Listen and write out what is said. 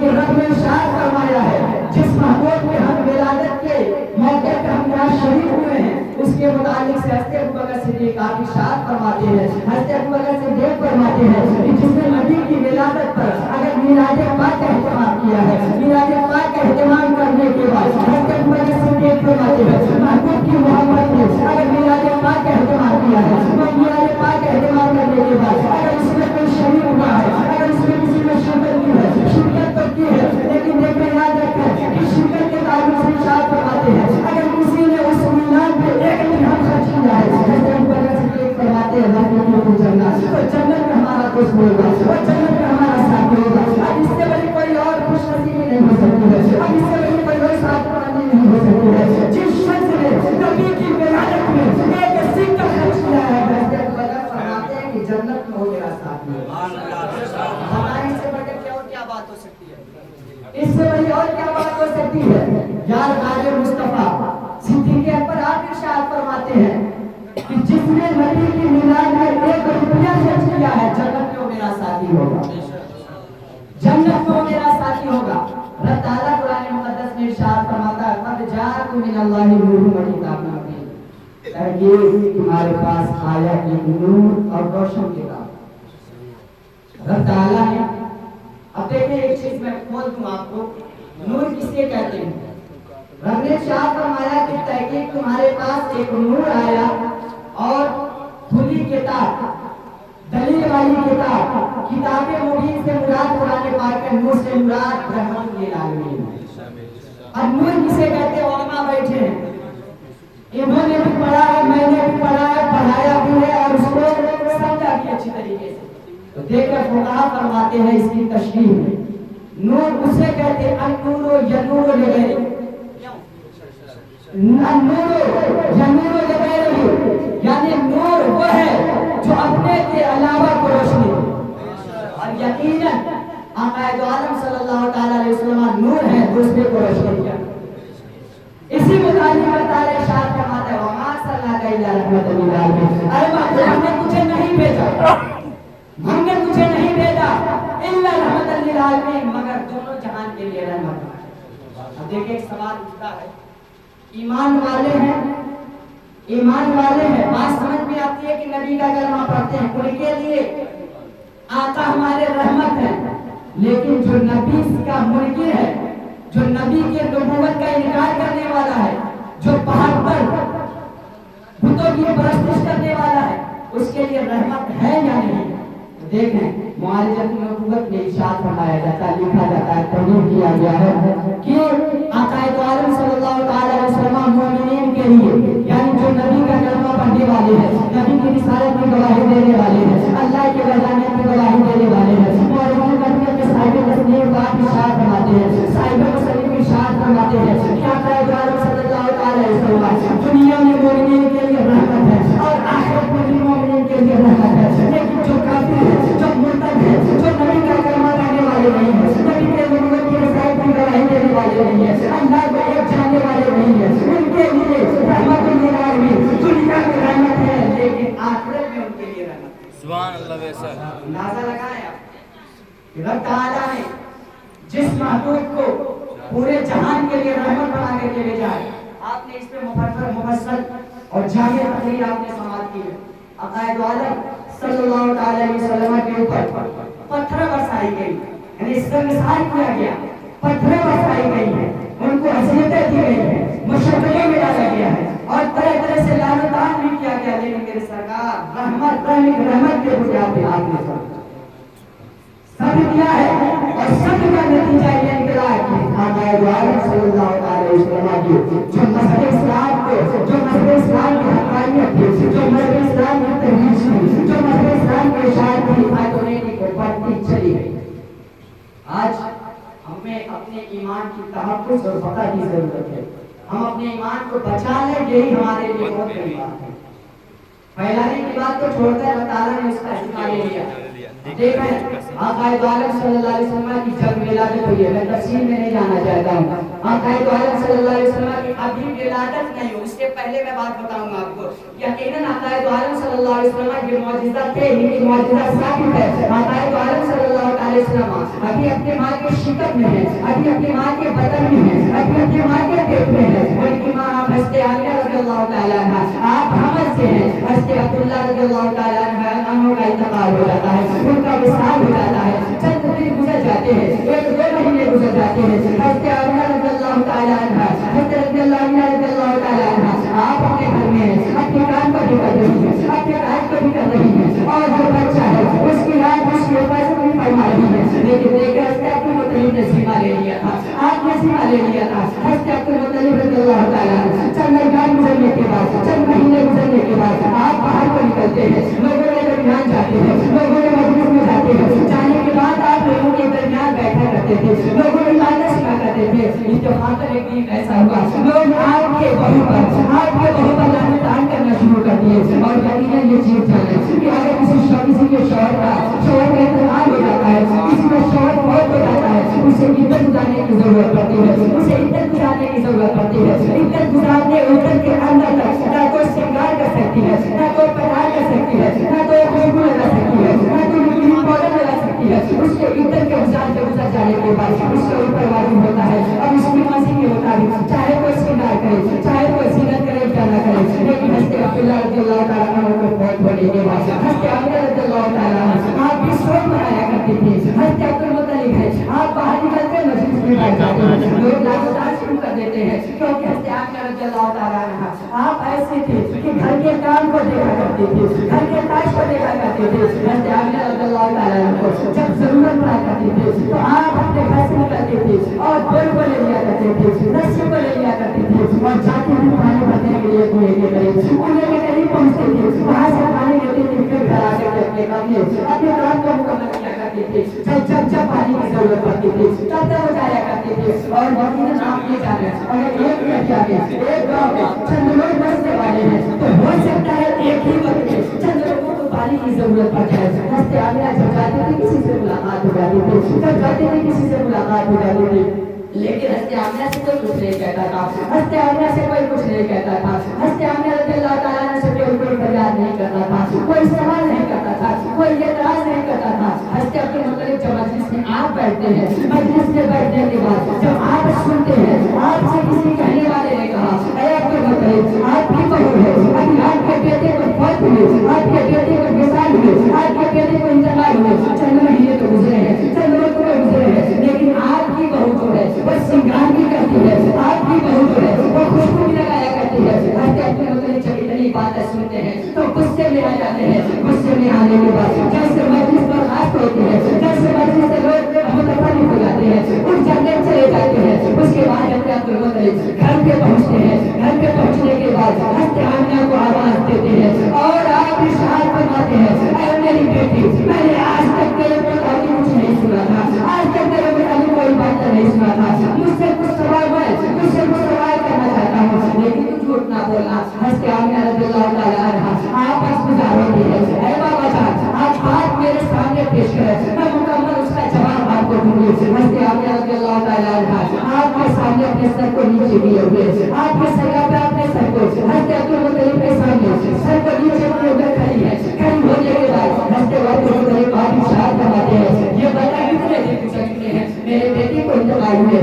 کہ رب نے ارشاد فرمایا ہے جس محبوب کے ہم ولادت کے موقع پہ ہم یہاں شریک ہوئے ہیں اس کے متعلق سے حضرت ابوبکر صدیق آپ ارشاد فرماتے ہیں، حضرت ابوبکر صدیق فرماتے ہیں کہ جس نے نبی کی ولادت پر اگر میلاد پاک کا اہتمام کیا ہے، میلاد پاک کا اہتمام کرنے کے بعد حضرت ابوبکر صدیق فرماتے ہیں محبوب کی محبت میں اگر میلاد پاک کا اہتمام کیا ہے، میلاد پاک کا اہتمام کرنے کے بعد اگر اس میں کوئی شریک ہوا ہے، اگر اس میں کسی نے شرکت کی ہے، شرکت تو کی ہے لیکن دیکھیں یاد رکھیں کہ شرکت کے تعلق سے ارشاد فرماتے ہیں اگر کسی نے اس میلاد پہ ایک درہم خرچ کیا ہے، حضرت ابوبکر صدیق فرماتے ہیں جنت میں ہمارا دوست ہوگا، وہ جنت میں ہمارا ساتھی ہوگا۔ اب اس سے بڑی کوئی اور خوش نصیبی نہیں ہو سکتی ہے، اب اس سے بڑی کوئی اور سعادت نہیں ہو سکتی ہے۔ جس شخص نے نبی کی ولادت میں ایک سکہ خرچ کیا ہے، حضرت ابوبکر فرماتے ہیں کہ جنت میں وہ میرا ساتھی ہوگا۔ ہماری سے بڑھ کے اور کیا بات ہو سکتی ہے؟ اس سے بڑی اور کیا بات ہو سکتی ہے؟ یار آج مصطفیٰ صدیق اکبر آپ ارشاد فرماتے ہیں کہ جس نے نبی کی میلاد میں 1 روپیہ خرچ کیا ہے جنت میں وہ میرا ساتھی ہوگا، جنت میں وہ میرا ساتھی ہوگا۔ اللہ تعالیٰ قرآن مقدس میں ارشاد فرماتا ہے قد جاءکم من اللہ نور و کتاب مبین، یہ تمہارے پاس آیا ایک نور اور روشن کتاب۔ اللہ تعالیٰ نے اب دیکھیں ایک چیز میں کھول دوں آپ کو، نور کسے کہتے ہیں؟ رب نے ارشاد فرمایا کہ تحقیق تمہارے پاس ایک نور آیا اور کھلی کتاب، دلیل والی کتاب، کتاب مبین سے مراد قرآن پاک کا نور سے مراد رحمت للعالمین۔ اب نور کسے کہتے ہیں؟ علماء بیٹھے ہیں، انہوں نے بھی پڑھا ہے، میں نے بھی پڑھا ہے، پڑھایا بھی ہے اور اس کو سمجھا بھی اچھی طریقے سے۔ تو دیکھیں فقہا فرماتے ہیں اس کی تشریح میں نور اسے کہتے ہیں النور ینور لغیرہ، النور ینور لغیرہ، یعنی نور وہ ہے جو اپنے کے علاوہ کو روشنی دے، اور یقیناً آقا دو عالم صلی اللہ تعالیٰ علیہ وسلم نور ہے دوسرے کو روشنی دیا۔ اسی متعلق اللہ تعالیٰ ارشاد فرماتا ہے وما ارسلناک الا رحمۃ للعالمین، اے محبوب ہم نے تجھے نہیں بھیجا، ہم نے تجھے نہیں بھیجا الا رحمۃ للعالمین مگر دونوں جہان کے لیے رحمت۔ اب دیکھیں ایک سوال اٹھتا ہے، ایمان والے ہیں بات سمجھ میں آتی ہے کہ نبی کا کلمہ پڑھتے ہیں ان کے لیے آقا ہمارے رحمت ہے، لیکن جو نبی کا منکر ہے، جو نبی کے نبوت کا انکار کرنے والا ہے، جو پہاڑ پر بتوں کی پرستش کرنے والا ہے، اس کے لیے رحمت ہے یا نہیں؟ دیکھیں معالجت نبوت میں ارشاد فرمایا جاتا ہے، لکھا جاتا ہے، تحریر کیا گیا ہے کہ آقا دو عالم صلی اللہ تعالیٰ علیہ وسلم مومنین کے لیے یعنی جو نبی کا کلمہ پڑھنے والے ہیں، نبی کی رسالت کی گواہی دینے والے ہیں، اللہ کے وحدانیت کی گواہی دینے والے ہیں، اور ان نبی کے صاحب تسلیم بات ارشاد فرماتے ہیں، صاحب تسلیم ارشاد فرماتے ہیں کہ آقا دو عالم صلی اللہ تعالیٰ علیہ وسلم دنیا میں مومنین کے لیے رحمت ہے اور آخرت میں بھی مومنین کے لیے رحمت ہے، لیکن جو کافر ہے، جو مرتد ہے، جو نبی کا کلمہ پڑھنے والے نہیں ہیں، نبی کے نبوت کی رسالت کی گواہی دینے والے نہیں ہیں، اللہ کو ایک جاننے والے نہیں ہیں، ان کے لیے رحمت للعالمین دنیا میں رحمت ہے لیکن آخرت میں ان کے لیے رحمت ہے۔ سبحان اللہ ویسا اندازہ لگائیں آپ، رب تعالیٰ نے جس محبوب کو پورے جہان کے لیے رحمت بنا کر کے بھیجا ہے، آپ نے اس پہ مفصل اور جامع تقریر آپ نے سماعت کی ہے۔ آقا دو عالم صلی اللہ تعالیٰ علیہ وسلم کے اوپر پتھر برسائی گئی، یعنی اس کا مثال کیا گیا، پتھر برسائی گئی ہے، ان کو اذیتیں دی گئی ہیں، مشقتیں میں ڈالا گیا ہے اور طرح طرح سے لعنتان بھی کیا گیا، لیکن میرے سرکار رحمت کے بنیاد پہ آپ نے سب کیا ہے اور سب کا نتیجہ یہ نکلا ہے کہ آقا دو عالم صلی اللہ علیہ وسلم کی جو مذہب اسلام کی حقانیت تھی، جو مذہب اسلام کی تحریش تھی، جو مذہب اسلام کے اشارے کی آیتیں کو بڑھتی چلی گئی۔ آج ہمیں اپنے ایمان کی تحفظ اور بقا کی ضرورت ہے، ہم اپنے ایمان کو بچا لیں، یہی ہمارے لیے بہت بڑی بات ہے۔ پھیلانے کی بات کو چھوڑ کر اللہ تعالیٰ نے اس کا حصہ لے لیا، دیکھیں آقا دو عالم صلی اللہ علیہ وسلم کی جب ولادت ہوئی ہے، میں تفصیل میں نہیں جانا چاہتا ہوں. آقا دو عالم صلی اللہ علیہ وسلم کی ابھی ولادت نہیں ہو، اس سے پہلے میں بات بتاؤں گا آپ کو. یقیناً آقا دو عالم صلی اللہ علیہ وسلم کے معجزہ تھے، ان کی معجزہ ثابت ہے. آقا دو عالم صلی اللہ علیہ وسلم ابھی اپنے ماں کے شکم میں ہے، ابھی اپنی ماں کے بدن میں ہے، ابھی اپنی ماں کے پیٹ میں ہے. ان کی ماں حضرت آمنہ رضی اللہ تعالیٰ عنہ، آپ حمل سے ہیں. حضرت عبداللہ رضی اللہ تعالیٰ عنہ کا انتقال ہو جاتا ہے، ان کا وصال ہو جاتا ہے. چند دن گزر جاتے ہیں، 1-2 مہینے گزر جاتے ہیں. حضرت آمنہ رضی اللہ تعالیٰ عنہ، حضرت رضی اللہ تعالیٰ عنہ، آپ اپنے گھر میں ہیں، اپنے کام کو بھی کر رہی ہیں، اپنے کام کو بھی کر رہی ہیں، اور جو بچہ ہے اس کی یاد اس کے اوپر سے بھی فرما رہی ہے. لیکن دیکھیں حضرت عبدالمطلب نے سیما لے لیا تھا، آپ نے سیما لے لیا تھا. حضرت عبدالمطلب رضی اللہ تعالیٰ عنہ چند مہینے گزرنے کے بعد، چند مہینے گزرنے کے بعد آپ باہر کو نکلتے ہیں، لوگوں کے درمیان جاتے ہیں، لوگوں کے مجلس میں جاتے ہیں. جانے کے بعد آپ لوگوں کے درمیان بیٹھا کرتے تھے، لوگوں نے باتیں سنا کرتے تھے. اتفاق ایک دن ایسا ہوا، لوگ آپ کے بہو پر لعنت کرنا شروع کر دیے. اور یقیناً یہ چیز جانے کہ اگر کسی کے شوہر کا انتقال ہو جاتا ہے، کسی کا شوہر فوت ہو جاتا ہے، اسے عدت گزارنے کی ضرورت پڑتی ہے، اسے عدت گزارنے کی ضرورت پڑتی ہے. عدت گزارنے عدت کے اندر تک نہ کوئی سنگار کر سکتی ہے، نہ کوئی پڑھائی کر سکتی ہے، نہ کوئی خوشبو لگا سکتی ہے، نہ کوئی لپسٹک پاؤڈر لگا سکتی ہے. اس کے عدت کے گزر جانے کے بعد اس کے اوپر واجب ہوتا ہے اب اس کی مرضی کے مطابق چاہے کوئی سنگار کرے، چاہے کوئی زینت کرے یا نہ کرے. لیکن حضرت عبداللہ رضی اللہ تعالیٰ عنہ کو فوت ہونے کے بعد حضرت عامر رضی اللہ تعالیٰ عنہ آپ بھی سوچ بنایا کرتے تھے. حضرت عبدالمطلب ہے، آپ باہر نکل کے مجلس میں بیٹھ جاتے ہیں، لوگ لعنت شروع کر دیتے ہیں کیونکہ حضرت عامر رضی اللہ تعالیٰ عنہ آپ ایسے تھے کہ گھر کے کام کو دیکھا کرتے تھے، گھر کے کاج کو دیکھا کرتے تھے. حضرت عامر رضی اللہ تعالیٰ عنہ کو جب ضرورت پڑا کرتی تھی تو آپ اپنے گھر سے نکلتے تھے اور بول کو لے لیا کرتے تھے، رسی کو لے لیا کرتے تھے اور جاتے ہوئے پانی بھرنے کے لیے کنویں کے قریب پہنچتے تھے. وہاں سے پانی لیتے تھے، پھر گھر آ کے اپنے کام کو مکمل کیا کرتے تھے. جب پانی کی ضرورت پڑتی تھی تب وہ جایا کرتے تھے. اور یقیناً آپ یہ جانے اگر ایک لڑکا میں ایک گاؤں میں چند لوگ بسنے والے ہیں تو ہو سکتا ہے ایک ہی وقت میں چند لوگوں کو پانی کی ضرورت پڑ جائے. حضرت عامرہ جب جاتے تھے کسی سے ملاقات ہو جاتی تھی، جب جاتے تھے کسی سے ملاقات ہو جاتی تھی. لیکن حضرت عامرہ سے کوئی کچھ نہیں کہتا تھا، حضرت عامرہ سے کوئی کچھ نہیں کہتا تھا. حضرت عامرہ رضی اللہ تعالیٰ عنہ سے کوئی فریاد نہیں کرتا تھا، کوئی سوال نہیں کرتا تھا، کوئی اعتراض نہیں کرتا تھا. حضرت عبدالمطلب جب مجلس میں آپ بیٹھتے ہیں، مجلس میں بیٹھنے کے بعد جب آپ سنتے ہیں، آپ سے کسی کہنے والے نے کہا اے عبدالمطلب آپ کی بہو ہے، ابھی آپ کے بیٹے کو فوت ہوئے، آپ کے بیٹے کو وصال ہوئے، آپ کے بیٹے کو انتقال ہوئے، چند مہینے تو گزرے ہیں، چند روز تو گزرے ہیں، لیکن آپ کی بہو جو ہے وہ سنگار بھی کرتی ہے، آپ کی بہو جو ہے وہ خوشبو بھی لگایا کرتی ہے. حضرت عبدالمطلب جب اتنی باتیں سنتے ہیں تو غصے میں آ جاتے ہیں. غصے میں آنے کے بعد جیسے مجلس برخاست ہوتی ہے، جیسے مجلس سے لوگ متفرق ہو جاتے ہیں، اس جنگل چلے جاتے ہیں. اس کے بعد حضرت عبدالمطلب گھر پہ پہنچتے ہیں. گھر پہ پہنچنے کے بعد حضرت عامرہ کو آواز دیتے ہیں اور آپ ارشاد فرماتے ہیں اے میری بیٹی میں نے آج تک تیرے متعلق کچھ نہیں سنا تھا، آج تک تیرے متعلق کوئی بات نہیں سنا تھا. مجھ سے کچھ سوال کرنا چاہتا ہوں لیکن تو جھوٹ نہ بولنا. حضرت عامرہ رضی اللہ تعالیٰ عنہ آپ بس گزارو دیے اے بابا جان آپ بات میرے سامنے پیش کریں، میں مکمل اس کا جواب آپ کو دوں گی. حضرت عامرہ رضی اللہ تعالیٰ عنہ آپ کے سامنے اپنے سر کو نیچے کیے ہوئے، آپ کے